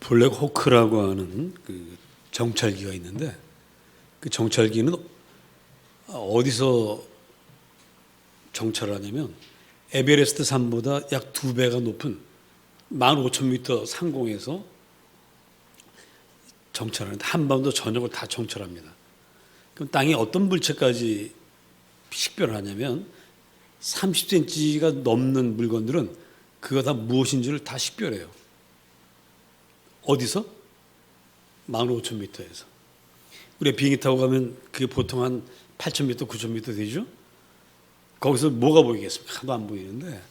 블랙호크라고 하는 그 정찰기가 있는데 그 정찰기는 어디서 정찰하냐면 에베레스트 산보다 약 2배가 높은 15,000m 상공에서 정찰하는데 한반도 전역을 다 정찰합니다. 그럼 땅이 어떤 물체까지 식별하냐면 30cm가 넘는 물건들은 그거 다 무엇인지를 다 식별해요. 어디서? 15,000m에서. 우리가 비행기 타고 가면 그게 보통 한 8,000m, 9,000m 되죠? 거기서 뭐가 보이겠습니까? 하나도 안 보이는데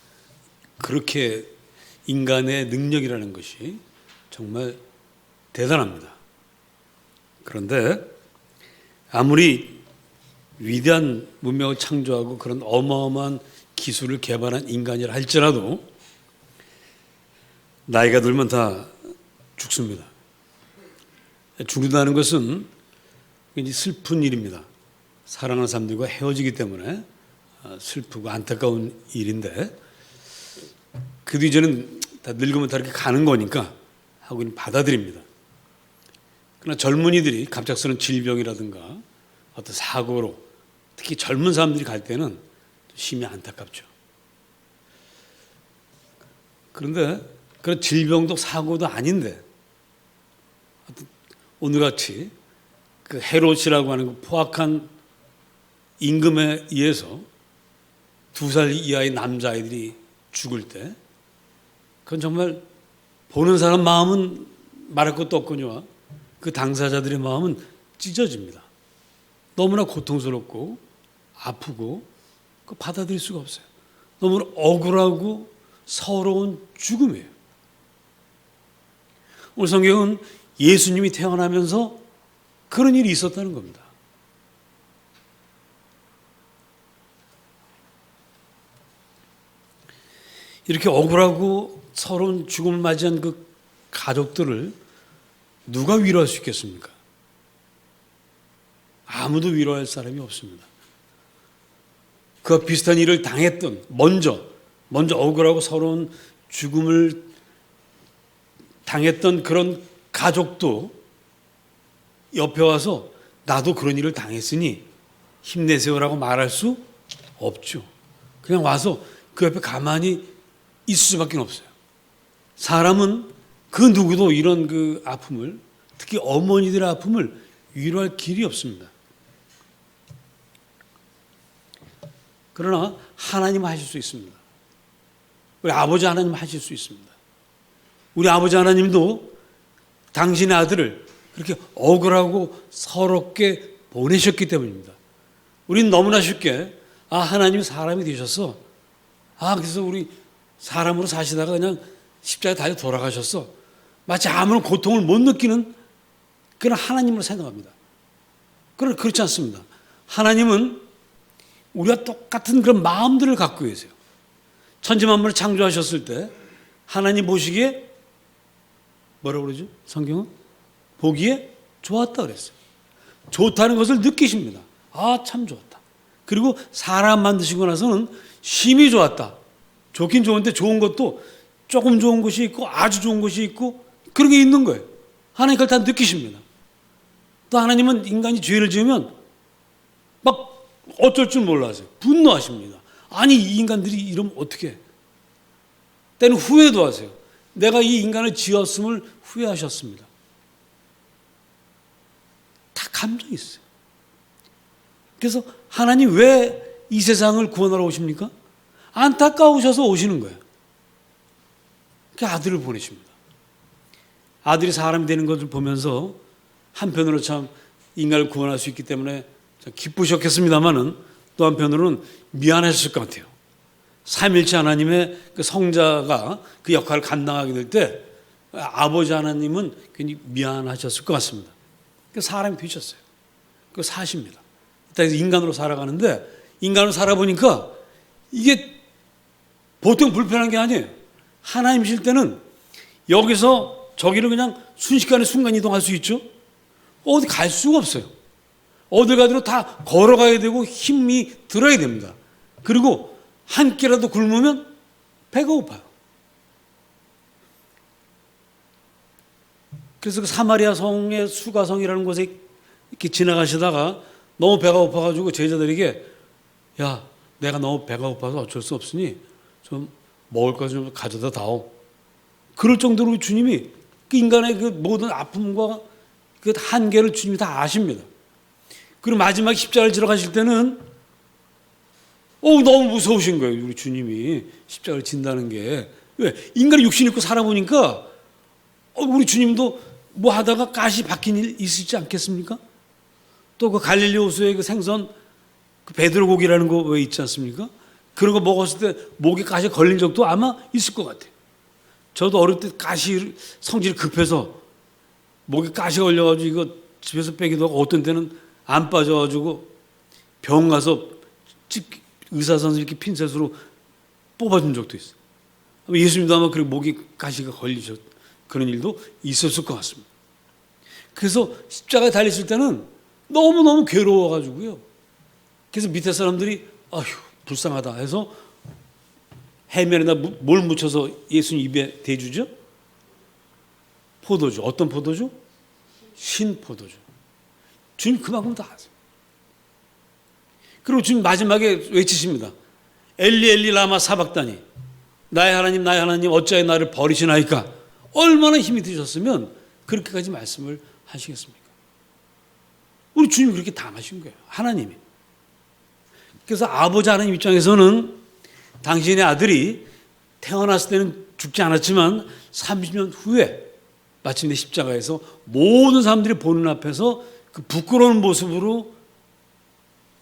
그렇게 인간의 능력이라는 것이 정말 대단합니다. 그런데 아무리 위대한 문명을 창조하고 그런 어마어마한 기술을 개발한 인간이라 할지라도 나이가 들면 다 죽습니다. 죽는다는 것은 굉장히 슬픈 일입니다. 사랑하는 사람들과 헤어지기 때문에 슬프고 안타까운 일인데 그 이제는 다 늙으면 다 이렇게 가는 거니까 하고 받아들입니다. 그러나 젊은이들이 갑작스러운 질병이라든가 어떤 사고로 특히 젊은 사람들이 갈 때는 심히 안타깝죠. 그런데 그런 질병도 사고도 아닌데 오늘같이 그 헤롯이라고 하는 그 포악한 임금에 의해서 2살 이하의 남자아이들이 죽을 때 그건 정말 보는 사람 마음은 말할 것도 없거니와 그 당사자들의 마음은 찢어집니다. 너무나 고통스럽고 아프고 받아들일 수가 없어요. 너무나 억울하고 서러운 죽음이에요. 오늘 성경은 예수님이 태어나면서 그런 일이 있었다는 겁니다. 이렇게 억울하고 서러운 죽음을 맞이한 그 가족들을 누가 위로할 수 있겠습니까? 아무도 위로할 사람이 없습니다. 그와 비슷한 일을 당했던 먼저 억울하고 서러운 죽음을 당했던 그런 가족도 옆에 와서 나도 그런 일을 당했으니 힘내세요라고 말할 수 없죠. 그냥 와서 그 옆에 가만히 있을 수밖에 없어요. 사람은 그 누구도 이런 그 아픔을, 특히 어머니들의 아픔을 위로할 길이 없습니다. 그러나 하나님은 하실 수 있습니다. 우리 아버지 하나님은 하실 수 있습니다. 우리 아버지 하나님도 당신의 아들을 그렇게 억울하고 서럽게 보내셨기 때문입니다. 우리는 너무나 쉽게 하나님이 사람이 되셨어. 그래서 우리 사람으로 사시다가 그냥 십자가에 달려 돌아가셨어. 마치 아무런 고통을 못 느끼는 그런 하나님으로 생각합니다. 그러나 그렇지 않습니다. 하나님은 우리와 똑같은 그런 마음들을 갖고 계세요. 천지만물을 창조하셨을 때 하나님 보시기에 뭐라고 그러죠? 성경은 보기에 좋았다 그랬어요. 좋다는 것을 느끼십니다. 참 좋았다. 그리고 사람 만드시고 나서는 심히 좋았다. 좋긴 좋은데 좋은 것도 조금 좋은 것이 있고 아주 좋은 것이 있고 그런 게 있는 거예요. 하나님 그걸 다 느끼십니다. 또 하나님은 인간이 죄를 지으면 막 어쩔 줄 몰라서요. 분노하십니다. 아니 이 인간들이 이러면 어떻게 해? 때는 후회도 하세요. 내가 이 인간을 지었음을 후회하셨습니다. 다 감정이 있어요. 그래서 하나님 왜 이 세상을 구원하러 오십니까? 안타까우셔서 오시는 거예요. 그 아들을 보내십니다. 아들이 사람이 되는 것을 보면서 한편으로 참 인간을 구원할 수 있기 때문에 기쁘셨겠습니다마는 또 한편으로는 미안했을 것 같아요. 삼일체 하나님의 그 성자가 그 역할을 감당하게 될 때 아버지 하나님은 굉장히 미안하셨을 것 같습니다. 그 사람이 되셨어요. 그 사십니다. 일단 인간으로 살아가는데 인간으로 살아보니까 이게 보통 불편한 게 아니에요. 하나님이실 때는 여기서 저기를 그냥 순식간에 순간 이동할 수 있죠. 어디 갈 수가 없어요. 어딜 가도 다 걸어가야 되고 힘이 들어야 됩니다. 그리고 한 끼라도 굶으면 배가 고파요. 그래서 그 사마리아 성의 수가성이라는 곳에 이렇게 지나가시다가 너무 배가 고파가지고 제자들에게 야, 내가 너무 배가 고파서 어쩔 수 없으니 좀 먹을 거 좀 가져다 다오. 그럴 정도로 주님이 그 인간의 그 모든 아픔과 그 한계를 주님이 다 아십니다. 그리고 마지막 십자가를 지러 가실 때는 너무 무서우신 거예요. 우리 주님이 십자가를 진다는 게. 왜? 인간의 육신 입고 살아보니까 우리 주님도 뭐 하다가 가시 박힌 일 있으시지 않겠습니까? 또 그 갈릴리 호수의 그 생선 그 베드로 고기라는 거 왜 있지 않습니까? 그런 거 먹었을 때 목에 가시 걸린 적도 아마 있을 것 같아요. 저도 어릴 때 가시 성질이 급해서 목에 가시 걸려가지고 이거 집에서 빼기도 하고 어떤 때는 안 빠져가지고 병 가서 의사 선생님 이렇게 핀셋으로 뽑아준 적도 있어요. 예수님도 아마 그렇게 목에 가시가 걸리셨 그런 일도 있었을 것 같습니다. 그래서 십자가에 달렸을 때는 너무너무 괴로워가지고요. 그래서 밑에 사람들이 아휴 불쌍하다 해서 해면에다 뭘 묻혀서 예수님 입에 대주죠? 포도주. 어떤 포도주? 신포도주. 주님 그만큼 다 아세요. 그리고 주님 마지막에 외치십니다. 엘리 엘리 라마 사박다니 나의 하나님 어찌하여 나를 버리시나이까. 얼마나 힘이 드셨으면 그렇게까지 말씀을 하시겠습니까? 우리 주님이 그렇게 당하신 거예요. 하나님이. 그래서 아버지 하나님 입장에서는 당신의 아들이 태어났을 때는 죽지 않았지만 30년 후에 마침내 십자가에서 모든 사람들이 보는 앞에서 그 부끄러운 모습으로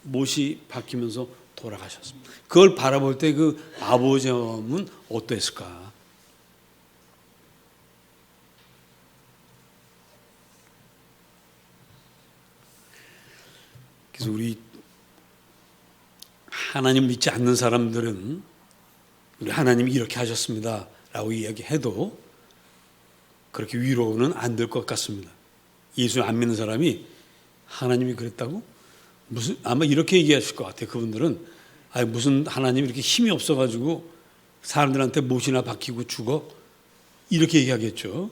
못이 박히면서 돌아가셨습니다. 그걸 바라볼 때 그 아버지의 마음은 어땠을까? 그래서 우리 하나님 믿지 않는 사람들은 우리 하나님이 이렇게 하셨습니다 라고 이야기해도 그렇게 위로는 안 될 것 같습니다. 예수 안 믿는 사람이 하나님이 그랬다고? 무슨 아마 이렇게 얘기하실 것 같아요. 그분들은 무슨 하나님이 이렇게 힘이 없어가지고 사람들한테 못이나 박히고 죽어? 이렇게 얘기하겠죠.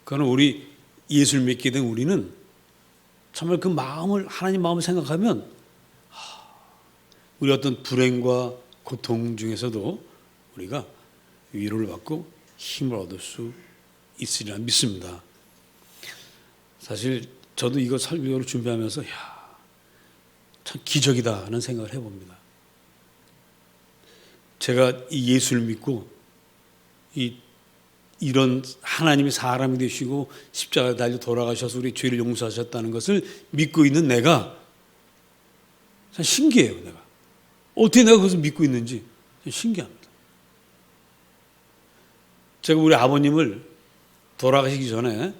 그러나 우리 예수를 믿게 된 우리는 정말 그 마음을 하나님 마음을 생각하면 우리 어떤 불행과 고통 중에서도 우리가 위로를 받고 힘을 얻을 수 있으리라 믿습니다. 사실 저도 이거 설교를 준비하면서 참 기적이다 하는 생각을 해봅니다. 제가 이 예수를 믿고 이런 하나님이 사람이 되시고 십자가에 달려 돌아가셔서 우리 죄를 용서하셨다는 것을 믿고 있는 내가 참 신기해요. 내가 어떻게 내가 그것을 믿고 있는지 신기합니다. 제가 우리 아버님을 돌아가시기 전에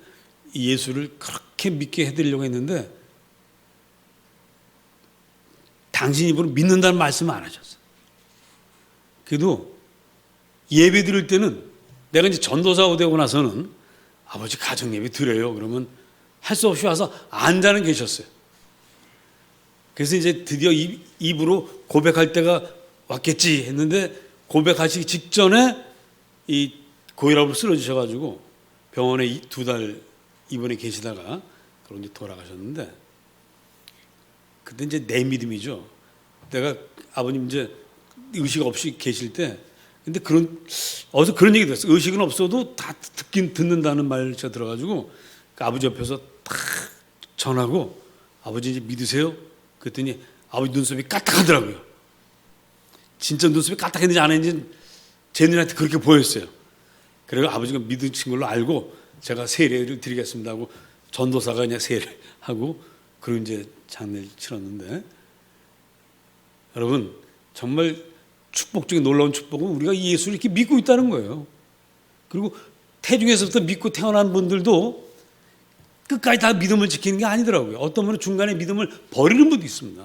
예수를 그렇게 믿게 해드리려고 했는데 당신 입으로 믿는다는 말씀은 안 하셨어요. 그래도 예배 드릴 때는 내가 이제 전도사가 되고 나서는 아버지 가정 예배 드려요. 그러면 할 수 없이 와서 앉아는 계셨어요. 그래서 이제 드디어 입으로 고백할 때가 왔겠지 했는데 고백하시기 직전에 이 고혈압으로 쓰러지셔가지고 병원에 2달 입원해 계시다가 그런 이제 돌아가셨는데 그때 이제 내 믿음이죠. 내가 아버님 이제 의식 없이 계실 때 근데 어디서 그런 얘기 들었어요. 의식은 없어도 다 듣는다는 말 제가 들어가지고 그 아버지 옆에서 딱 전하고 아버지 이제 믿으세요? 그랬더니 아버지 눈썹이 까딱하더라고요. 진짜 눈썹이 까딱했는지 안 했는지 제 눈한테 그렇게 보였어요. 그리고 아버지가 믿으신 걸로 알고 제가 세례를 드리겠습니다 하고 전도사가 그냥 세례를 하고 그리고 이제 장례를 치렀는데 여러분 정말 축복 중에 놀라운 축복은 우리가 예수를 이렇게 믿고 있다는 거예요. 그리고 태중에서부터 믿고 태어난 분들도 끝까지 다 믿음을 지키는 게 아니더라고요. 어떤 분은 중간에 믿음을 버리는 분도 있습니다.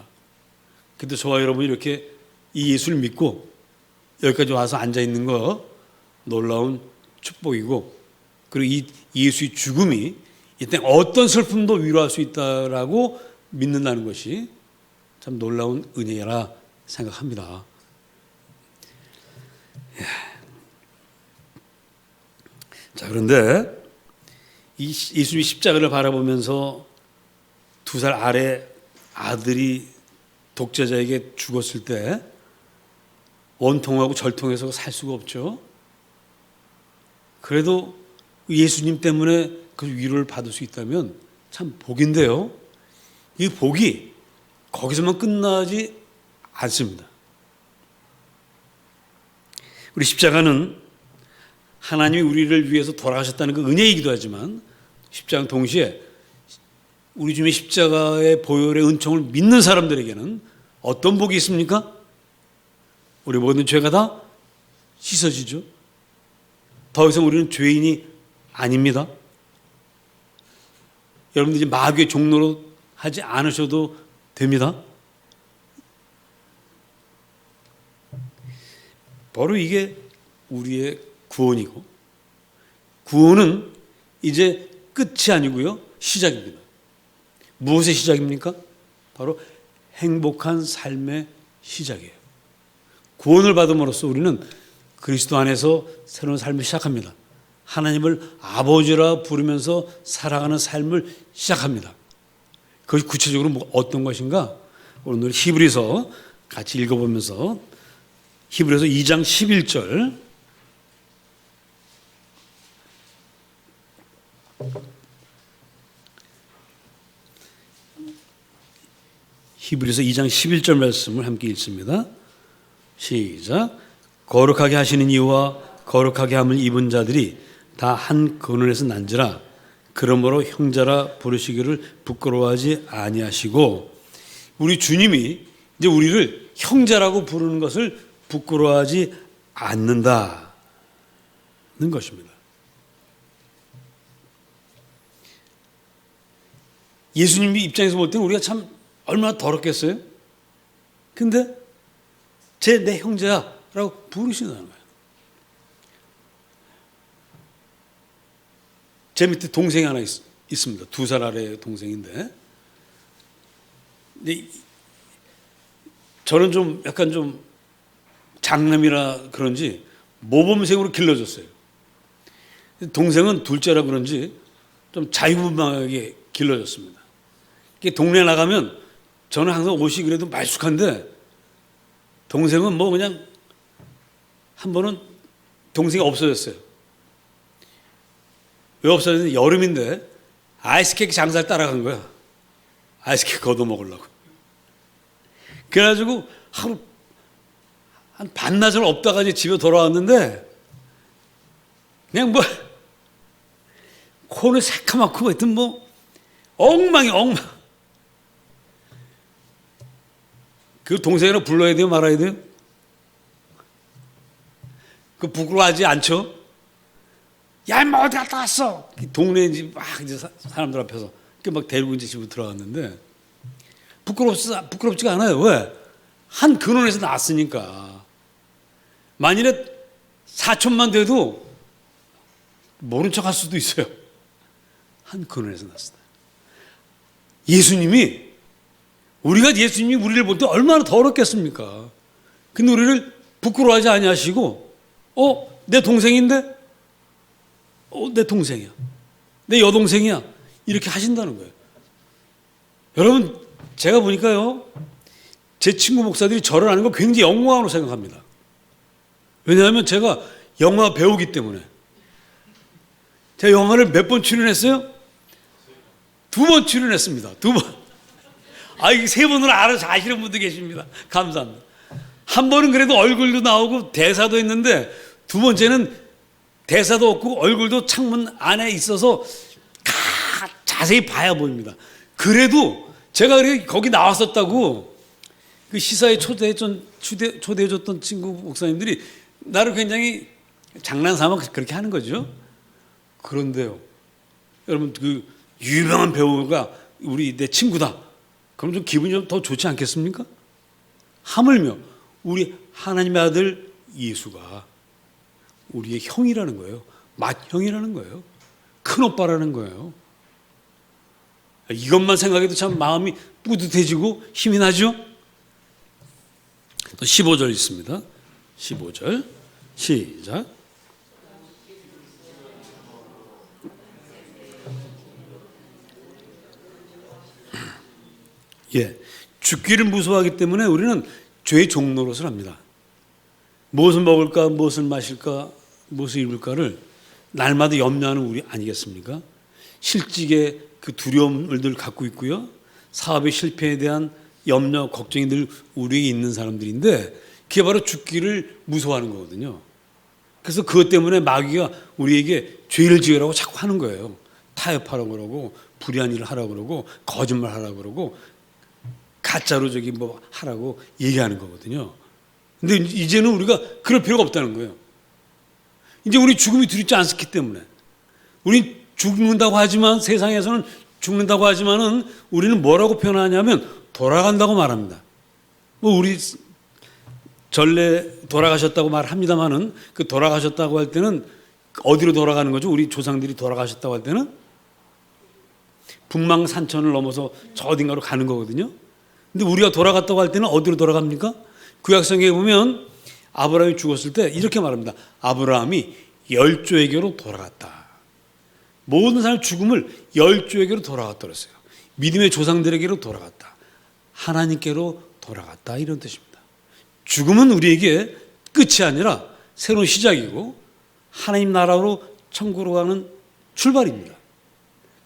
근데 저와 여러분이 이렇게 이 예수를 믿고 여기까지 와서 앉아 있는 거 놀라운 축복이고 그리고 이 예수의 죽음이 이때 어떤 슬픔도 위로할 수 있다라고 믿는다는 것이 참 놀라운 은혜라 생각합니다. 자, 그런데 이 예수님이 십자가를 바라보면서 2살 아래 아들이 독재자에게 죽었을 때 원통하고 절통해서 살 수가 없죠. 그래도 예수님 때문에 그 위로를 받을 수 있다면 참 복인데요. 이 복이 거기서만 끝나지 않습니다. 우리 십자가는 하나님이 우리를 위해서 돌아가셨다는 그 은혜이기도 하지만 십자가는 동시에 우리 주님의 십자가의 보혈의 은총을 믿는 사람들에게는 어떤 복이 있습니까? 우리 모든 죄가 다 씻어지죠. 더 이상 우리는 죄인이 아닙니다. 여러분들 이제 마귀의 종로로 하지 않으셔도 됩니다. 바로 이게 우리의 구원이고, 구원은 이제 끝이 아니고요, 시작입니다. 무엇의 시작입니까? 바로 행복한 삶의 시작이에요. 구원을 받음으로써 우리는 그리스도 안에서 새로운 삶을 시작합니다. 하나님을 아버지라 부르면서 살아가는 삶을 시작합니다. 그것이 구체적으로 어떤 것인가? 오늘 히브리서 같이 읽어보면서 히브리서 2장 11절 히브리서 2장 11절 말씀을 함께 읽습니다. 시작. 거룩하게 하시는 이와 거룩하게 함을 입은 자들이 다 한 근원에서 난지라. 그러므로 형제라 부르시기를 부끄러워하지 아니하시고, 우리 주님이 이제 우리를 형제라고 부르는 것을 부끄러워하지 않는다는 것입니다. 예수님 입장에서 볼 때는 우리가 참 얼마나 더럽겠어요? 근데 내 형제야 라고 부르신다는 거예요. 제 밑에 동생이 하나 있습니다. 2살 아래 동생인데, 근데 저는 좀 약간 좀 장남이라 그런지 모범생으로 길러졌어요. 동생은 둘째라 그런지 좀 자유분방하게 길러졌습니다. 동네 나가면 저는 항상 옷이 그래도 말쑥한데 동생은 뭐 그냥 한 번은 동생이 없어졌어요. 왜 없어졌는지, 여름인데 아이스케이크 장사를 따라간 거야. 아이스케이크 걷어 먹으려고. 그래가지고 하루 한 반나절 없다가 이제 집에 돌아왔는데 그냥 뭐 코는 새카맣고 하여튼 뭐 엉망이 엉망. 그 동생이랑 불러야 돼요, 말아야 돼요? 그 부끄러워하지 않죠? 야, 인마 어디 갔다 왔어? 동네 막 이제 사람들 앞에서 막 데리고 이제 집으로 들어갔는데 부끄럽지가 않아요. 왜? 한 근원에서 나왔으니까. 만일에 사촌만 돼도 모른 척 할 수도 있어요. 한 근원에서 나왔어요. 예수님이, 우리가 예수님이 우리를 볼 때 얼마나 더럽겠습니까? 근데 우리를 부끄러워하지 아니하시고, 내 동생인데? 내 동생이야. 내 여동생이야. 이렇게 하신다는 거예요. 여러분, 제가 보니까요, 제 친구 목사들이 저를 아는 거 굉장히 영광으로 생각합니다. 왜냐하면 제가 영화 배우기 때문에. 제가 영화를 몇 번 출연했어요? 2번 출연했습니다. 2번. 이게 3번으로 알아서 아시는 분도 계십니다. 감사합니다. 한 번은 그래도 얼굴도 나오고 대사도 했는데, 2번째는 대사도 없고 얼굴도 창문 안에 있어서 자세히 봐야 보입니다. 그래도 제가 거기 나왔었다고 그 시사에 초대해줬던 친구 목사님들이 나를 굉장히 장난삼아 그렇게 하는 거죠. 그런데요, 여러분, 그 유명한 배우가 내 친구다. 그럼 좀 기분이 좀 더 좋지 않겠습니까? 하물며 우리 하나님의 아들 예수가 우리의 형이라는 거예요. 맏형이라는 거예요. 큰오빠라는 거예요. 이것만 생각해도 참 마음이 뿌듯해지고 힘이 나죠? 또 15절 있습니다. 15절 시작. 예, 죽기를 무서워하기 때문에 우리는 죄의 종노릇을 합니다. 무엇을 먹을까, 무엇을 마실까, 무엇을 입을까를 날마다 염려하는 우리 아니겠습니까? 실직의 그 두려움을 늘 갖고 있고요. 사업의 실패에 대한 염려, 걱정이 늘 우리에게 있는 사람들인데 그게 바로 죽기를 무서워하는 거거든요. 그래서 그것 때문에 마귀가 우리에게 죄를 지으라고 자꾸 하는 거예요. 타협하라고 그러고 불의한 일을 하라고 그러고 거짓말 하라고 그러고 가짜로 저기 뭐 하라고 얘기하는 거거든요. 근데 이제는 우리가 그럴 필요가 없다는 거예요. 이제 우리 죽음이 두렵지 않기 때문에 우리 죽는다고 하지만 세상에서는 죽는다고 하지만은 우리는 뭐라고 표현하냐면 돌아간다고 말합니다. 뭐 우리 전래 돌아가셨다고 말합니다만은 그 돌아가셨다고 할 때는 어디로 돌아가는 거죠? 우리 조상들이 돌아가셨다고 할 때는 북망산천을 넘어서 저 어딘가로 가는 거거든요. 근데 우리가 돌아갔다고 할 때는 어디로 돌아갑니까? 구약성경에 보면 아브라함이 죽었을 때 이렇게 말합니다. 아브라함이 열조에게로 돌아갔다. 모든 사람의 죽음을 열조에게로 돌아갔다 그랬어요. 믿음의 조상들에게로 돌아갔다. 하나님께로 돌아갔다 이런 뜻입니다. 죽음은 우리에게 끝이 아니라 새로운 시작이고 하나님 나라로 천국으로 가는 출발입니다.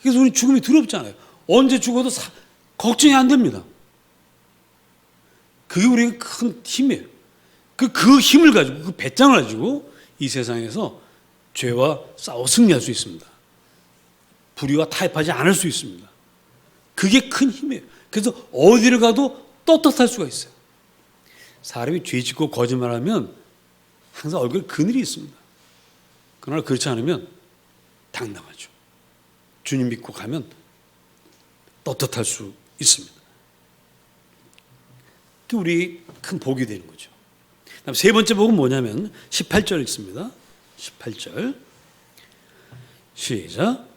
그래서 우리 죽음이 두렵잖아요. 언제 죽어도 걱정이 안 됩니다. 그게 우리에게 큰 힘이에요. 그 힘을 가지고 그 배짱을 가지고 이 세상에서 죄와 싸워 승리할 수 있습니다. 불의와 타협하지 않을 수 있습니다. 그게 큰 힘이에요. 그래서 어디를 가도 떳떳할 수가 있어요. 사람이 죄 짓고 거짓말하면 항상 얼굴에 그늘이 있습니다. 그러나 그렇지 않으면 당당하죠. 주님 믿고 가면 떳떳할 수 있습니다. 우리 큰 복이 되는 거죠. 다음 세 번째 복은 뭐냐면 18절 읽습니다. 18절 시작.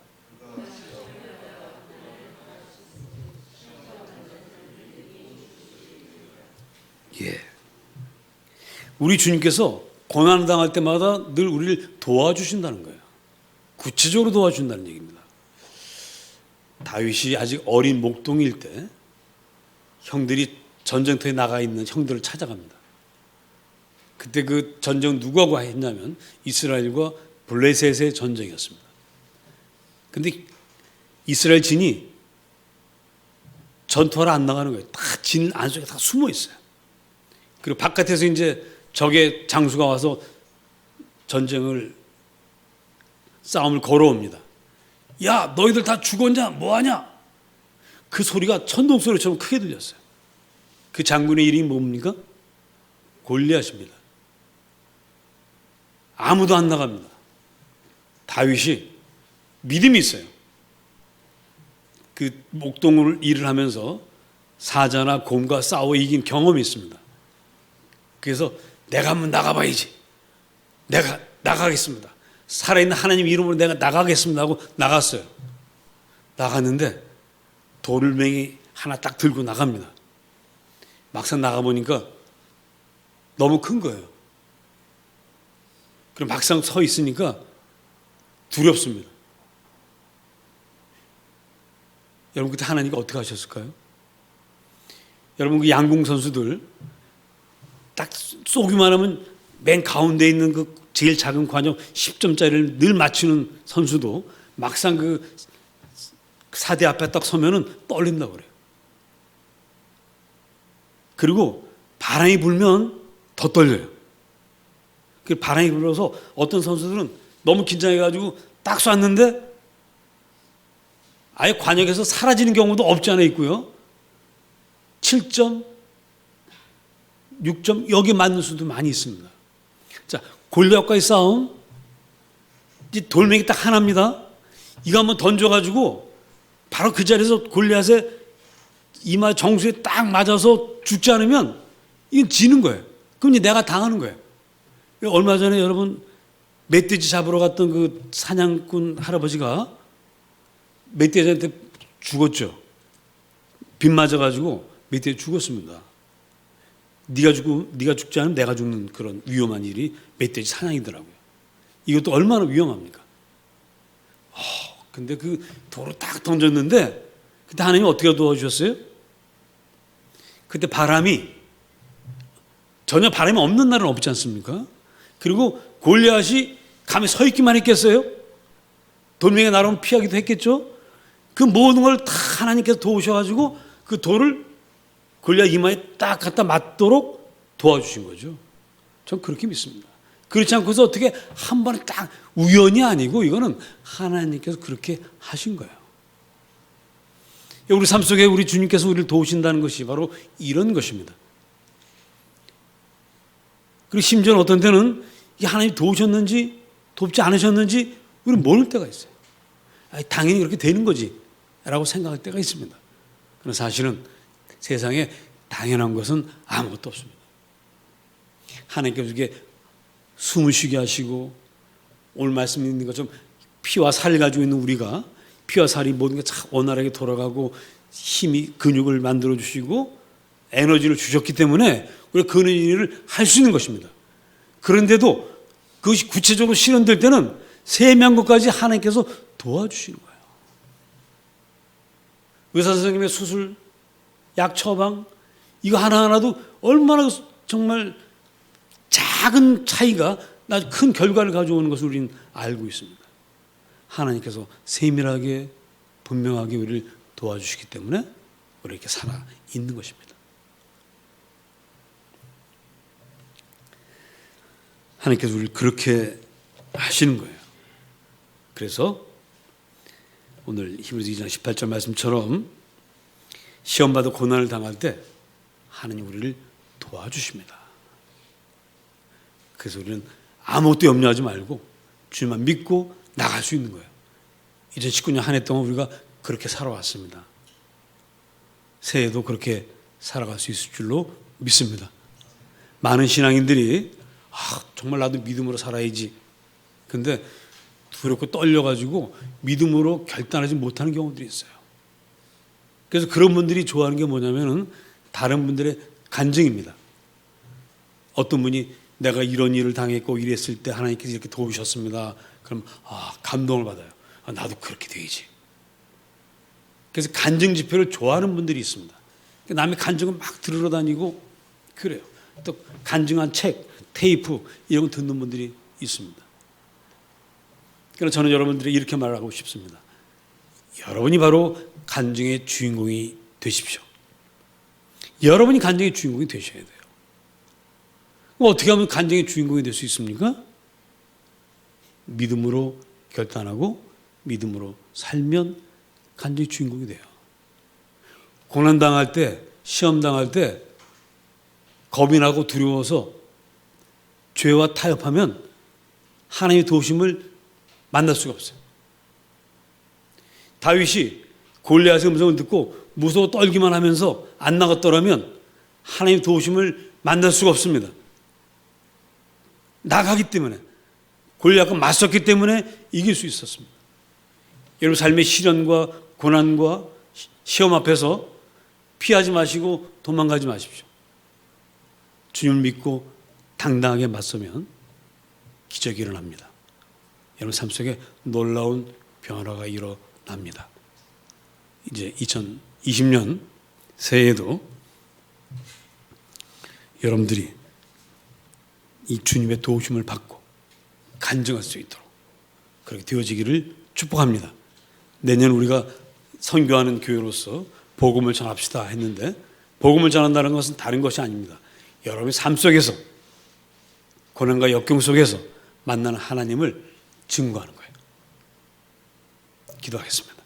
예. 우리 주님께서 고난 당할 때마다 늘 우리를 도와주신다는 거예요. 구체적으로 도와준다는 얘기입니다. 다윗이 아직 어린 목동일 때 형들이 전쟁터에 나가 있는 형들을 찾아갑니다. 그때 그 전쟁 누구하고 했냐면 이스라엘과 블레셋의 전쟁이었습니다. 그런데 이스라엘 진이 전투하러 안 나가는 거예요. 다 진 안쪽에 다 숨어 있어요. 그리고 바깥에서 이제 적의 장수가 와서 싸움을 걸어옵니다. 야, 너희들 다 죽었냐? 뭐하냐? 그 소리가 천둥소리처럼 크게 들렸어요. 그 장군의 이름이 뭡니까? 골리앗입니다. 아무도 안 나갑니다. 다윗이 믿음이 있어요. 그 목동을 일을 하면서 사자나 곰과 싸워 이긴 경험이 있습니다. 그래서 내가 한번 나가봐야지. 내가 나가겠습니다. 살아있는 하나님 이름으로 내가 나가겠습니다 하고 나갔어요. 나갔는데 돌멩이 하나 딱 들고 나갑니다. 막상 나가보니까 너무 큰 거예요. 그럼 막상 서 있으니까 두렵습니다. 여러분 그때 하나님이 어떻게 하셨을까요? 여러분 그 양궁 선수들 딱 쏘기만 하면 맨 가운데 있는 그 제일 작은 관역 10점짜리를 늘 맞추는 선수도 막상 그 사대 앞에 딱 서면은 떨린다고 그래요. 그리고 바람이 불면 더 떨려요. 그 바람이 불어서 어떤 선수들은 너무 긴장해가지고 딱 쐈는데 아예 관역에서 사라지는 경우도 없지 않아 있고요. 7점, 6점 여기 맞는 수도 많이 있습니다. 자, 골리앗과의 싸움, 이제 돌멩이 딱 하나입니다. 이거 한번 던져가지고 바로 그 자리에서 골리앗의 이마 정수에 딱 맞아서 죽지 않으면 이건 지는 거예요. 그럼 이제 내가 당하는 거예요. 얼마 전에 여러분 멧돼지 잡으러 갔던 그 사냥꾼 할아버지가 멧돼지한테 죽었죠. 빗 맞아가지고 멧돼지 죽었습니다. 네가 죽지 않으면 내가 죽는 그런 위험한 일이 멧돼지 사냥이더라고요. 이것도 얼마나 위험합니까? 근데 그 돌을 딱 던졌는데 그때 하나님이 어떻게 도와주셨어요? 그때 바람이 전혀 바람이 없는 날은 없지 않습니까? 그리고 골리앗이 감히 서 있기만 했겠어요? 돌멩이가 날아오면 피하기도 했겠죠? 그 모든 걸 다 하나님께서 도우셔가지고 그 돌을 골리앗 이마에 딱 갖다 맞도록 도와주신 거죠. 전 그렇게 믿습니다. 그렇지 않고서 어떻게 한 번에 딱 우연이 아니고 이거는 하나님께서 그렇게 하신 거예요. 우리 삶 속에 우리 주님께서 우리를 도우신다는 것이 바로 이런 것입니다. 그리고 심지어는 어떤 때는 하나님이 도우셨는지 돕지 않으셨는지 우리는 모를 때가 있어요. 당연히 그렇게 되는 거지 라고 생각할 때가 있습니다. 그러나 사실은 세상에 당연한 것은 아무것도 없습니다. 하나님께서 이렇게 숨을 쉬게 하시고 오늘 말씀 있는 것처럼 피와 살을 가지고 있는 우리가 피와 살이 모든 게 참 원활하게 돌아가고 힘이 근육을 만들어 주시고 에너지를 주셨기 때문에 우리가 그 일을 할 수 있는 것입니다. 그런데도 그것이 구체적으로 실현될 때는 세미한 것까지 하나님께서 도와주시는 거예요. 의사 선생님의 수술, 약 처방 이거 하나하나도 얼마나 정말 작은 차이가 아주 큰 결과를 가져오는 것을 우리는 알고 있습니다. 하나님께서 세밀하게 분명하게 우리를 도와주시기 때문에 우리 이렇게 살아 있는 것입니다. 하나님께서 우리를 그렇게 하시는 거예요. 그래서 오늘 히브리서 2장 18절 말씀처럼 시험받아 고난을 당할 때 하나님 우리를 도와주십니다. 그래서 우리는 아무것도 염려하지 말고 주님만 믿고 나갈 수 있는 거예요. 2019년 한 해 동안 우리가 그렇게 살아왔습니다. 새해에도 그렇게 살아갈 수 있을 줄로 믿습니다. 많은 신앙인들이 정말 나도 믿음으로 살아야지. 근데 두렵고 떨려가지고 믿음으로 결단하지 못하는 경우들이 있어요. 그래서 그런 분들이 좋아하는 게 뭐냐면은 다른 분들의 간증입니다. 어떤 분이 내가 이런 일을 당했고 이랬을 때 하나님께서 이렇게 도우셨습니다. 그럼 감동을 받아요. 나도 그렇게 돼야지. 그래서 간증 집회를 좋아하는 분들이 있습니다. 남의 간증을 막 들으러 다니고 그래요. 또 간증한 책, 테이프 이런 거 듣는 분들이 있습니다. 그래서 저는 여러분들이 이렇게 말하고 싶습니다. 여러분이 바로 간증의 주인공이 되십시오. 여러분이 간증의 주인공이 되셔야 돼요. 어떻게 하면 간증의 주인공이 될 수 있습니까? 믿음으로 결단하고 믿음으로 살면 간증의 주인공이 돼요. 고난당할 때, 시험당할 때 겁이 나고 두려워서 죄와 타협하면 하나님의 도우심을 만날 수가 없어요. 다윗이 골리앗의 음성을 듣고 무서워 떨기만 하면서 안 나갔더라면 하나님의 도우심을 만날 수가 없습니다. 나가기 때문에 골리앗과 맞섰기 때문에 이길 수 있었습니다. 여러분 삶의 시련과 고난과 시험 앞에서 피하지 마시고 도망가지 마십시오. 주님을 믿고 당당하게 맞서면 기적이 일어납니다. 여러분 삶 속에 놀라운 변화가 일어납니다. 이제 2020년 새해에도 여러분들이 이 주님의 도우심을 받고 간증할 수 있도록 그렇게 되어지기를 축복합니다. 내년 우리가 선교하는 교회로서 복음을 전합시다 했는데 복음을 전한다는 것은 다른 것이 아닙니다. 여러분의 삶 속에서 고난과 역경 속에서 만나는 하나님을 증거하는 거예요. 기도하겠습니다.